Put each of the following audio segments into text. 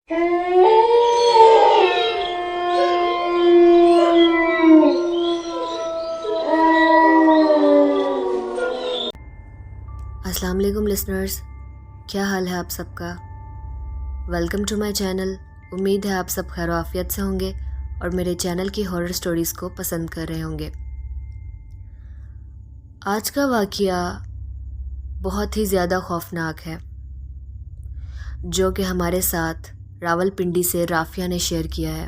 अस्सलाम वालेकुम लिसनर्स, क्या हाल है आप सबका। Welcome to my channel. उम्मीद है आप सब खैर आफियत से होंगे और मेरे चैनल की हॉरर स्टोरीज़ को पसंद कर रहे होंगे। आज का वाक़या बहुत ही ज़्यादा खौफनाक है, जो कि हमारे साथ रावलपिंडी से राफिया ने शेयर किया है।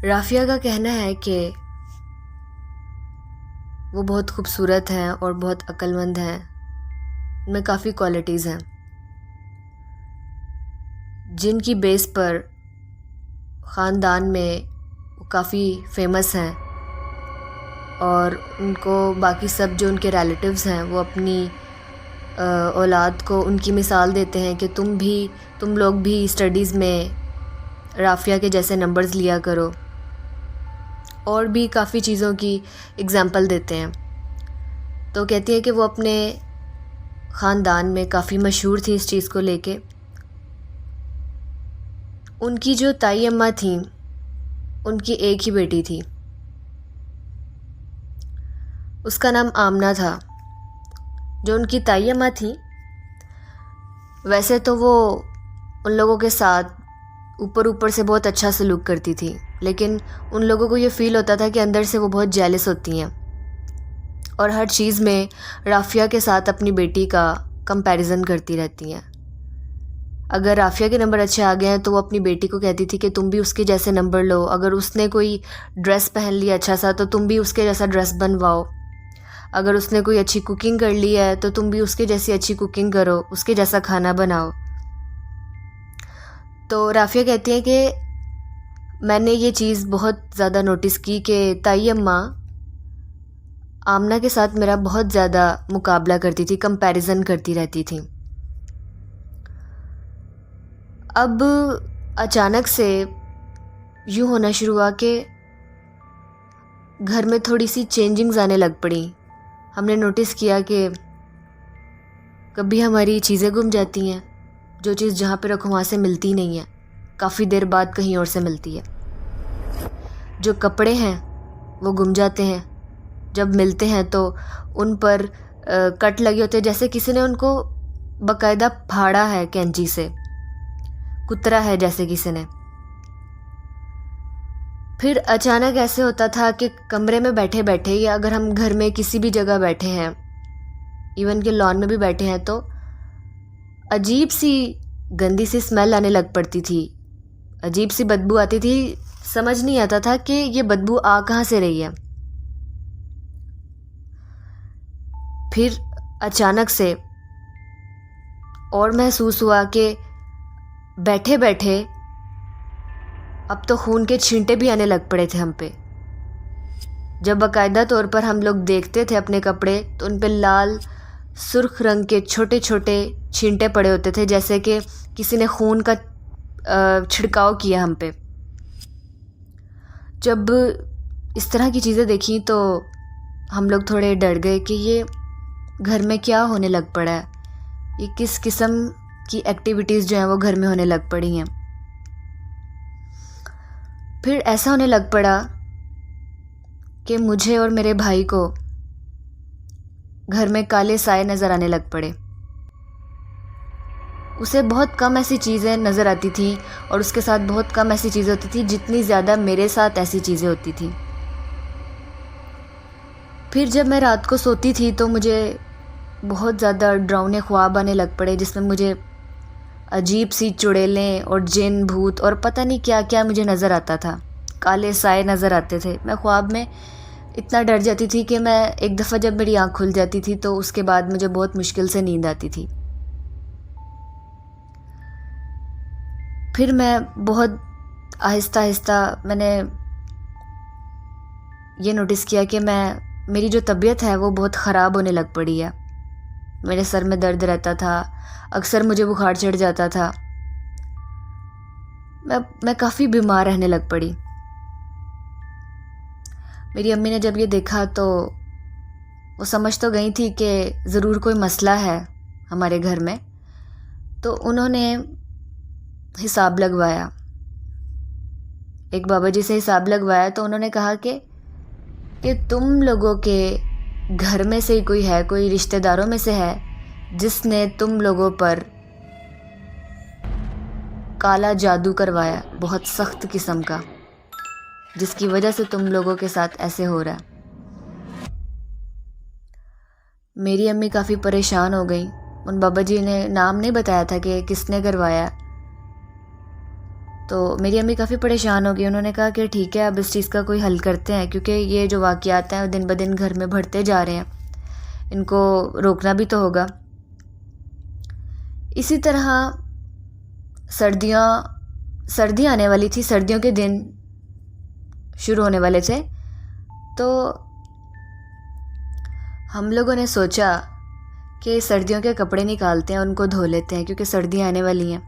राफिया का कहना है कि वो बहुत खूबसूरत हैं और बहुत अक्लमंद हैं, उनमें काफ़ी क्वालिटीज़ हैं जिनकी बेस पर ख़ानदान में वो काफ़ी फेमस हैं और उनको बाकी सब जो उनके रिलेटिव्स हैं वो अपनी औलाद को उनकी मिसाल देते हैं कि तुम लोग भी स्टडीज़ में राफिया के जैसे नंबर्स लिया करो, और भी काफ़ी चीज़ों की एग्ज़ाम्पल देते हैं। तो कहती है कि वो अपने ख़ानदान में काफ़ी मशहूर थी इस चीज़ को लेके। उनकी जो ताई अम्मा थी, उनकी एक ही बेटी थी, उसका नाम आमना था। जो उनकी ताई अम्मा थी, वैसे तो वो उन लोगों के साथ ऊपर से बहुत अच्छा सलूक करती थी, लेकिन उन लोगों को ये फ़ील होता था कि अंदर से वो बहुत जेलस होती हैं और हर चीज़ में राफिया के साथ अपनी बेटी का कंपैरिजन करती रहती हैं। अगर राफिया के नंबर अच्छे आ गए हैं तो वो अपनी बेटी को कहती थी कि तुम भी उसके जैसे नंबर लो। अगर उसने कोई ड्रेस पहन लिया अच्छा सा तो तुम भी उसके जैसा ड्रेस बनवाओ। अगर उसने कोई अच्छी कुकिंग कर ली है तो तुम भी उसके जैसी अच्छी कुकिंग करो, उसके जैसा खाना बनाओ। तो राफिया कहती है कि मैंने ये चीज़ बहुत ज़्यादा नोटिस की कि ताई अम्मा आमना के साथ मेरा बहुत ज़्यादा मुकाबला करती थी, कंपैरिजन करती रहती थी। अब अचानक से यूँ होना शुरू हुआ कि घर में थोड़ी सी चेंजिंग्स आने लग पड़ी। हमने नोटिस किया कि कभी हमारी चीज़ें गुम जाती हैं, जो चीज़ जहाँ पे रखो वहाँ से मिलती नहीं है, काफ़ी देर बाद कहीं और से मिलती है। जो कपड़े हैं वो गुम जाते हैं, जब मिलते हैं तो उन पर कट लगे होते हैं, जैसे किसी ने उनको बाकायदा फाड़ा है कैंची से, कुतरा है जैसे किसी ने। फिर अचानक ऐसे होता था कि कमरे में बैठे बैठे या अगर हम घर में किसी भी जगह बैठे हैं, इवन के लॉन में भी बैठे हैं, तो अजीब सी गंदी सी स्मेल आने लग पड़ती थी, अजीब सी बदबू आती थी। समझ नहीं आता था कि ये बदबू आ कहाँ से रही है। फिर अचानक से और महसूस हुआ कि बैठे बैठे अब तो खून के छींटे भी आने लग पड़े थे हम पे। जब बाकायदा तौर पर हम लोग देखते थे अपने कपड़े तो उन पे लाल सुर्ख रंग के छोटे छोटे छींटे पड़े होते थे, जैसे कि किसी ने खून का छिड़काव किया हम पे। जब इस तरह की चीज़ें देखी तो हम लोग थोड़े डर गए कि ये घर में क्या होने लग पड़ा है, ये किस किस्म की एक्टिविटीज़ जो हैं वो घर में होने लग पड़ी हैं। फिर ऐसा होने लग पड़ा कि मुझे और मेरे भाई को घर में काले साए नज़र आने लग पड़े। उसे बहुत कम ऐसी चीज़ें नज़र आती थी और उसके साथ बहुत कम ऐसी चीज़ें होती थी जितनी ज़्यादा मेरे साथ ऐसी चीज़ें होती थी। फिर जब मैं रात को सोती थी तो मुझे बहुत ज़्यादा डरावने ख्वाब आने लग पड़े, जिसमें मुझे अजीब सी चुड़ैलें और जिन भूत और पता नहीं क्या क्या मुझे नज़र आता था। काले साए नज़र आते थे। मैं ख्वाब में इतना डर जाती थी कि मैं एक दफ़ा जब मेरी आँख खुल जाती थी तो उसके बाद मुझे बहुत मुश्किल से नींद आती थी। फिर मैं बहुत आहिस्ता आहिस्ता मैंने ये नोटिस किया कि मेरी जो तबीयत है वो बहुत ख़राब होने लग पड़ी है। मेरे सर में दर्द रहता था, अक्सर मुझे बुखार चढ़ जाता था। मैं काफ़ी बीमार रहने लग पड़ी। मेरी अम्मी ने जब ये देखा तो वो समझ तो गई थी कि ज़रूर कोई मसला है हमारे घर में, तो उन्होंने हिसाब लगवाया, एक बाबा जी से हिसाब लगवाया। तो उन्होंने कहा कि तुम लोगों के घर में से ही कोई है, कोई रिश्तेदारों में से है जिसने तुम लोगों पर काला जादू करवाया, बहुत सख्त किस्म का, जिसकी वजह से तुम लोगों के साथ ऐसे हो रहा है। मेरी अम्मी काफ़ी परेशान हो गई। उन बाबा जी ने नाम नहीं बताया था कि किसने करवाया। तो मेरी अम्मी काफ़ी परेशान हो गई। उन्होंने कहा कि ठीक है, अब इस चीज़ का कोई हल करते हैं, क्योंकि ये जो वाक़यात हैं दिन ब दिन घर में बढ़ते जा रहे हैं, इनको रोकना भी तो होगा। इसी तरह सर्दी आने वाली थी, सर्दियों के दिन शुरू होने वाले थे। तो हम लोगों ने सोचा कि सर्दियों के कपड़े निकालते हैं, उनको धो लेते हैं, क्योंकि सर्दियाँ आने वाली हैं।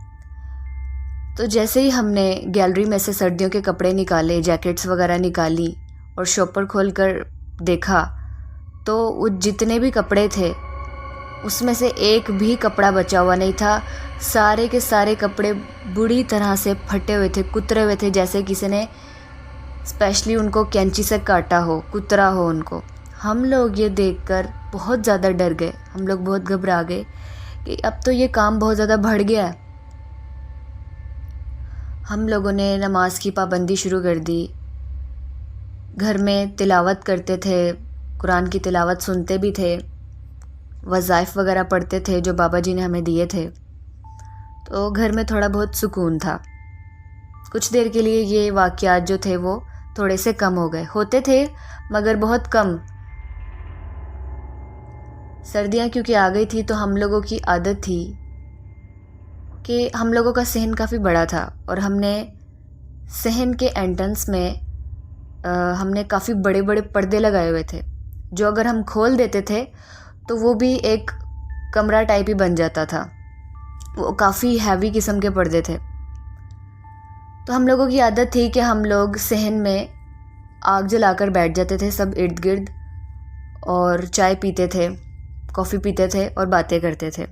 तो जैसे ही हमने गैलरी में से सर्दियों के कपड़े निकाले, जैकेट्स वगैरह निकाली और शॉपर खोल कर देखा, तो वो जितने भी कपड़े थे उसमें से एक भी कपड़ा बचा हुआ नहीं था। सारे के सारे कपड़े बुरी तरह से फटे हुए थे, कुतरे हुए थे, जैसे किसी ने स्पेशली उनको कैंची से काटा हो, कुतरा हो उनको। हम लोग ये देखकर बहुत ज़्यादा डर गए, हम लोग बहुत घबरा गए कि अब तो ये काम बहुत ज़्यादा बढ़ गया है। हम लोगों ने नमाज की पाबंदी शुरू कर दी, घर में तिलावत करते थे, कुरान की तिलावत सुनते भी थे, वज़ाइफ वगैरह पढ़ते थे जो बाबा जी ने हमें दिए थे। तो घर में थोड़ा बहुत सुकून था। कुछ देर के लिए ये वाक़यात जो थे वो थोड़े से कम हो गए, होते थे मगर बहुत कम। सर्दियाँ क्योंकि आ गई थी तो हम लोगों की आदत थी कि हम लोगों का सहन काफ़ी बड़ा था और हमने सहन के एंट्रेंस में हमने काफ़ी बड़े बड़े पर्दे लगाए हुए थे, जो अगर हम खोल देते थे तो वो भी एक कमरा टाइप ही बन जाता था। वो काफ़ी हैवी किस्म के पर्दे थे। तो हम लोगों की आदत थी कि हम लोग सहन में आग जलाकर बैठ जाते थे सब इर्द गिर्द, और चाय पीते थे, कॉफ़ी पीते थे और बातें करते थे,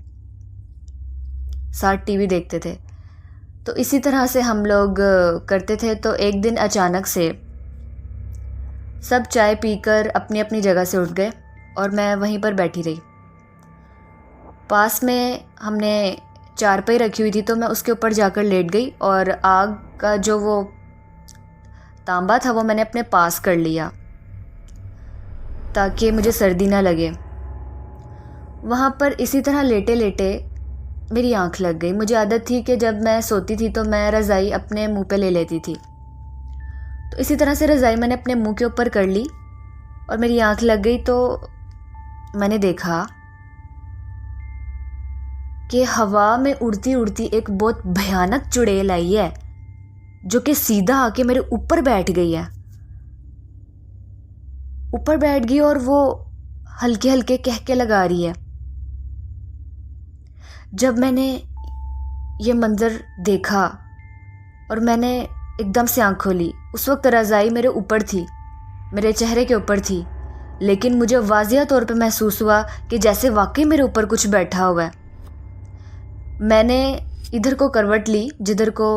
साथ टीवी देखते थे। तो इसी तरह से हम लोग करते थे। तो एक दिन अचानक से सब चाय पीकर अपनी अपनी जगह से उठ गए और मैं वहीं पर बैठी रही। पास में हमने चारपाई रखी हुई थी, तो मैं उसके ऊपर जाकर लेट गई और आग का जो वो तांबा था वो मैंने अपने पास कर लिया ताकि मुझे सर्दी ना लगे। वहाँ पर इसी तरह लेटे लेटे मेरी आँख लग गई। मुझे आदत थी कि जब मैं सोती थी तो मैं रज़ाई अपने मुंह पे ले लेती थी। तो इसी तरह से रज़ाई मैंने अपने मुंह के ऊपर कर ली और मेरी आँख लग गई। तो मैंने देखा कि हवा में उड़ती उड़ती एक बहुत भयानक चुड़ैल आई है, जो कि सीधा आके मेरे ऊपर बैठ गई है। ऊपर बैठ गई और वो हल्के हल्के कहके लगा रही है। जब मैंने ये मंज़र देखा और मैंने एकदम से आँख खोली, उस वक्त रज़ाई मेरे ऊपर थी, मेरे चेहरे के ऊपर थी, लेकिन मुझे वाज़िया तौर पे महसूस हुआ कि जैसे वाकई मेरे ऊपर कुछ बैठा हुआ है। मैंने इधर को करवट ली जिधर को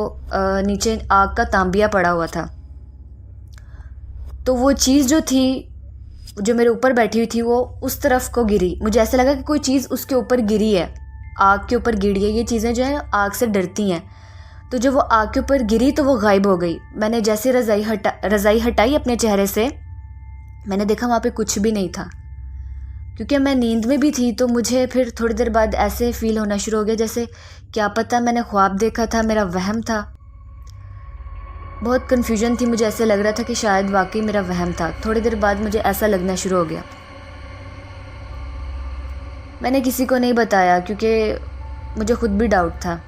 नीचे आग का तांबिया पड़ा हुआ था। तो वो चीज़ जो थी, जो मेरे ऊपर बैठी हुई थी, वो उस तरफ को गिरी। मुझे ऐसा लगा कि कोई चीज़ उसके ऊपर गिरी है, आग के ऊपर गिरी है। ये चीज़ें जो है आग से डरती हैं। तो जब वो आग के ऊपर गिरी तो वो गायब हो गई। मैंने जैसे रज़ाई हटाई अपने चेहरे से, मैंने देखा वहाँ पे कुछ भी नहीं था। क्योंकि मैं नींद में भी थी तो मुझे फिर थोड़ी देर बाद ऐसे फील होना शुरू हो गया जैसे क्या पता मैंने ख्वाब देखा था, मेरा वहम था। बहुत कन्फ्यूजन थी, मुझे ऐसे लग रहा था कि शायद वाकई मेरा वहम था। थोड़ी देर बाद मुझे ऐसा लगना शुरू हो गया। मैंने किसी को नहीं बताया क्योंकि मुझे खुद भी डाउट था।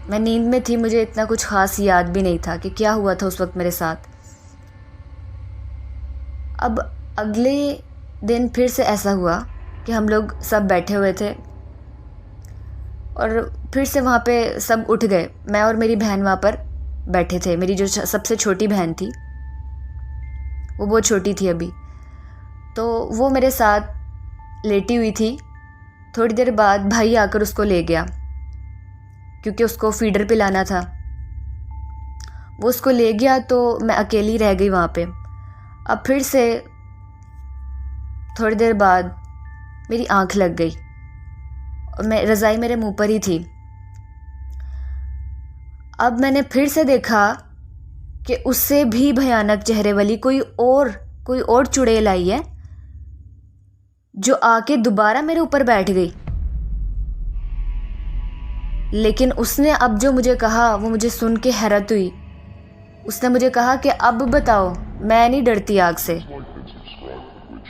मैं नींद में थी, मुझे इतना कुछ ख़ास याद भी नहीं था कि क्या हुआ था उस वक्त मेरे साथ। अब अगले दिन फिर से ऐसा हुआ कि हम लोग सब बैठे हुए थे और फिर से वहाँ पे सब उठ गए। मैं और मेरी बहन वहाँ पर बैठे थे। मेरी जो सबसे छोटी बहन थी, वो बहुत छोटी थी अभी, तो वो मेरे साथ लेटी हुई थी। थोड़ी देर बाद भाई आकर उसको ले गया। क्योंकि उसको फीडर पिलाना था। वो उसको ले गया तो मैं अकेली रह गई वहाँ पे। अब फिर से थोड़ी देर बाद मेरी आंख लग गई और मैं रज़ाई मेरे मुंह पर ही थी। अब मैंने फिर से देखा कि उससे भी भयानक चेहरे वाली कोई और चुड़ैल आई है, जो आके दोबारा मेरे ऊपर बैठ गई। लेकिन उसने अब जो मुझे कहा वो मुझे सुन के हैरत हुई। उसने मुझे कहा कि अब बताओ, मैं नहीं डरती आग से।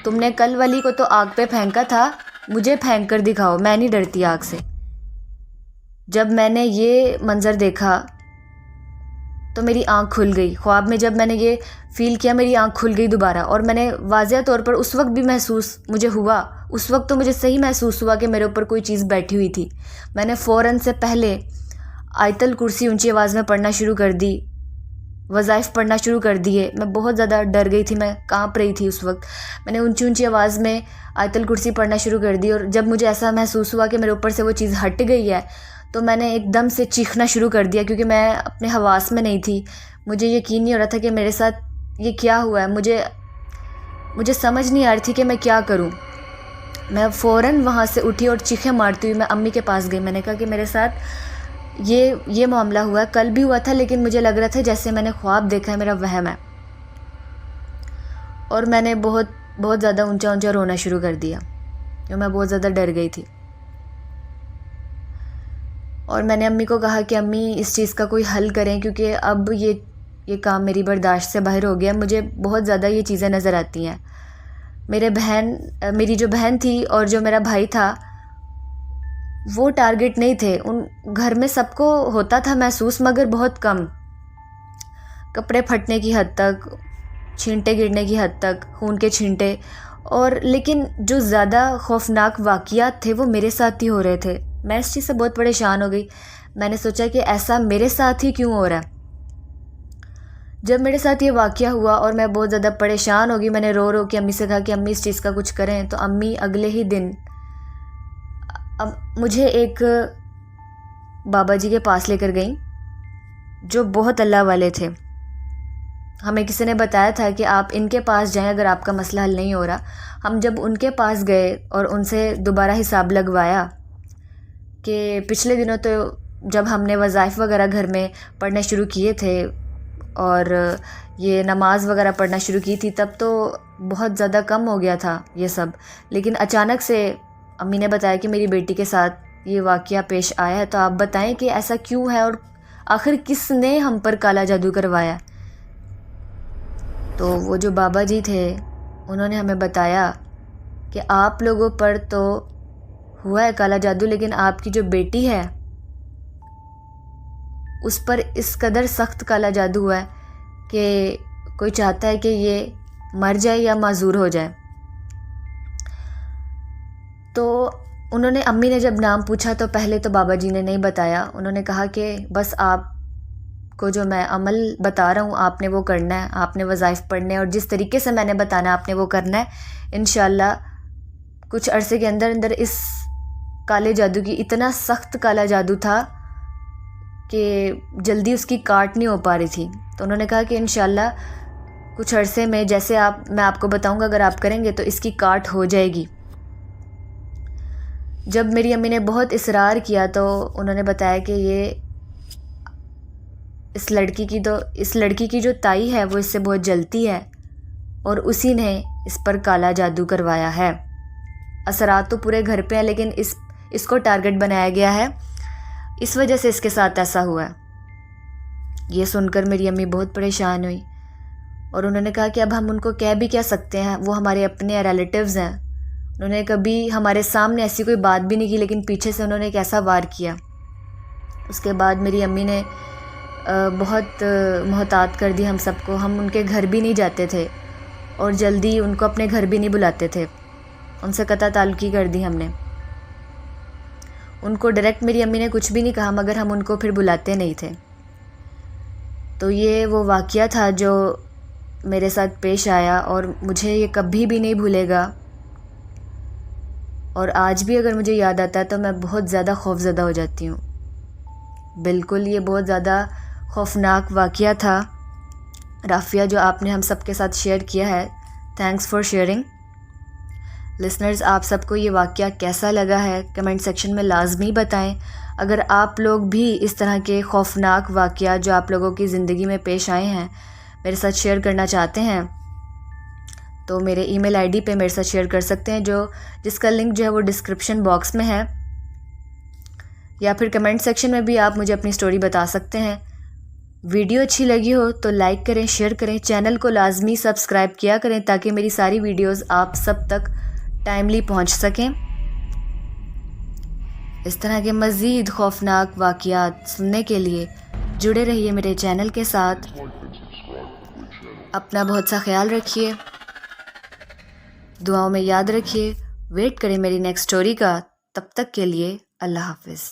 तुमने कल वाली को तो आग पे फेंका था, मुझे फेंक कर दिखाओ, मैं नहीं डरती आग से। जब मैंने ये मंज़र देखा तो मेरी आंख खुल गई। ख्वाब में जब मैंने ये फ़ील किया, मेरी आंख खुल गई दोबारा। और मैंने वाज़ह तौर पर उस वक्त भी महसूस मुझे हुआ, उस वक्त तो मुझे सही महसूस हुआ कि मेरे ऊपर कोई चीज़ बैठी हुई थी। मैंने फ़ौरन से पहले आयतल कुर्सी ऊंची आवाज़ में पढ़ना शुरू कर दी, वज़ाइफ पढ़ना शुरू कर दिए। मैं बहुत ज़्यादा डर गई थी, मैं काँप रही थी उस वक्त। मैंने ऊंची ऊंची आवाज़ में आयतल कुर्सी पढ़ना शुरू कर दी। और जब मुझे ऐसा महसूस हुआ कि मेरे ऊपर से वो चीज़ हट गई है, तो मैंने एकदम से चीखना शुरू कर दिया, क्योंकि मैं अपने हवास में नहीं थी। मुझे यकीन नहीं हो रहा था कि मेरे साथ ये क्या हुआ है। मुझे समझ नहीं आ रही थी कि मैं क्या करूं। मैं फ़ौरन वहाँ से उठी और चीखें मारती हुई मैं अम्मी के पास गई। मैंने कहा कि मेरे साथ ये मामला हुआ है, कल भी हुआ था, लेकिन मुझे लग रहा था जैसे मैंने ख्वाब देखा है, मेरा वहम है। और मैंने बहुत बहुत ज़्यादा ऊंचा रोना शुरू कर दिया, क्योंकि मैं बहुत ज़्यादा डर गई थी। और मैंने अम्मी को कहा कि अम्मी इस चीज़ का कोई हल करें, क्योंकि अब ये काम मेरी बर्दाश्त से बाहर हो गया। मुझे बहुत ज़्यादा ये चीज़ें नज़र आती हैं। मेरी जो बहन थी और जो मेरा भाई था, वो टारगेट नहीं थे। उन घर में सबको होता था महसूस, मगर बहुत कम। कपड़े फटने की हद तक, छींटे गिरने की हद तक, खून के छींटे। और लेकिन जो ज़्यादा खौफनाक वाक़यात थे वो मेरे साथ ही हो रहे थे। मैं इस चीज़ से बहुत परेशान हो गई। मैंने सोचा कि ऐसा मेरे साथ ही क्यों हो रहा है। जब मेरे साथ ये वाक़या हुआ और मैं बहुत ज़्यादा परेशान हो गई, मैंने रो के अम्मी से कहा कि अम्मी इस चीज़ का कुछ करें। तो अम्मी अगले ही दिन अब मुझे एक बाबा जी के पास लेकर गई, जो बहुत अल्लाह वाले थे। हमें किसी ने बताया था कि आप इनके पास जाएं अगर आपका मसला हल नहीं हो रहा। हम जब उनके पास गए और उनसे दोबारा हिसाब लगवाया कि पिछले दिनों तो जब हमने वज़ाइफ वगैरह घर में पढ़ने शुरू किए थे और ये नमाज़ वगैरह पढ़ना शुरू की थी, तब तो बहुत ज़्यादा कम हो गया था ये सब। लेकिन अचानक से अम्मी ने बताया कि मेरी बेटी के साथ ये वाक़या पेश आया है, तो आप बताएं कि ऐसा क्यों है और आखिर किसने हम पर काला जादू करवाया। तो वो जो बाबा जी थे, उन्होंने हमें बताया कि आप लोगों पर तो हुआ है काला जादू, लेकिन आपकी जो बेटी है उस पर इस कदर सख्त काला जादू हुआ है कि कोई चाहता है कि ये मर जाए या माजूर हो जाए। तो उन्होंने, अम्मी ने जब नाम पूछा तो पहले तो बाबा जी ने नहीं बताया। उन्होंने कहा कि बस आपको जो मैं अमल बता रहा हूँ आपने वो करना है, आपने वज़ाइफ पढ़ने और जिस तरीके से मैंने बताना आपने वो करना है। इंशाल्लाह कुछ अरसे के अंदर अंदर इस काले जादू की, इतना सख्त काला जादू था कि जल्दी उसकी काट नहीं हो पा रही थी। तो उन्होंने कहा कि इंशाल्लाह कुछ अरसे में जैसे मैं आपको बताऊंगा, अगर आप करेंगे तो इसकी काट हो जाएगी। जब मेरी अम्मी ने बहुत इसरार किया तो उन्होंने बताया कि ये इस लड़की की जो ताई है वो इससे बहुत जलती है और उसी ने इस पर काला जादू करवाया है। असरात तो पूरे घर पे हैं, लेकिन इसको टारगेट बनाया गया है, इस वजह से इसके साथ ऐसा हुआ है। ये सुनकर मेरी अम्मी बहुत परेशान हुई और उन्होंने कहा कि अब हम उनको कह भी क्या सकते हैं, वो हमारे अपने रिलेटिव्स हैं। उन्होंने कभी हमारे सामने ऐसी कोई बात भी नहीं की, लेकिन पीछे से उन्होंने एक ऐसा वार किया। उसके बाद मेरी अम्मी ने बहुत मोहतात कर दी हम सबको। हम उनके घर भी नहीं जाते थे और जल्दी उनको अपने घर भी नहीं बुलाते थे, उनसे कता ताल्लुकी कर दी हमने। उनको डायरेक्ट मेरी अम्मी ने कुछ भी नहीं कहा, मगर हम उनको फिर बुलाते नहीं थे। तो ये वो वाक़या था जो मेरे साथ पेश आया और मुझे ये कभी भी नहीं भूलेगा। और आज भी अगर मुझे याद आता है तो मैं बहुत ज़्यादा खौफज़दा हो जाती हूँ। बिल्कुल ये बहुत ज़्यादा खौफनाक वाक़या था राफ़िया, जो आपने हम सब के साथ शेयर किया है। Thanks for sharing. लिसनर्स, आप सबको ये वाक़या कैसा लगा है कमेंट सेक्शन में लाजमी बताएं। अगर आप लोग भी इस तरह के खौफनाक वाक़या जो आप लोगों की ज़िंदगी में पेश आए हैं मेरे साथ शेयर करना चाहते हैं तो मेरे ईमेल आईडी पे मेरे साथ शेयर कर सकते हैं, जिसका लिंक जो है वो डिस्क्रिप्शन बॉक्स में है, या फिर कमेंट सेक्शन में भी आप मुझे अपनी स्टोरी बता सकते हैं। वीडियो अच्छी लगी हो तो लाइक करें, शेयर करें, चैनल को लाजमी सब्सक्राइब किया करें ताकि मेरी सारी वीडियोस आप सब तक टाइमली पहुंच सकें। इस तरह के मज़ीद खौफनाक वाक़यात सुनने के लिए जुड़े रहिए मेरे चैनल के साथ। अपना बहुत सा ख्याल रखिए, दुआओं में याद रखिए। वेट करें मेरी नेक्स्ट स्टोरी का। तब तक के लिए अल्लाह हाफ़िज़।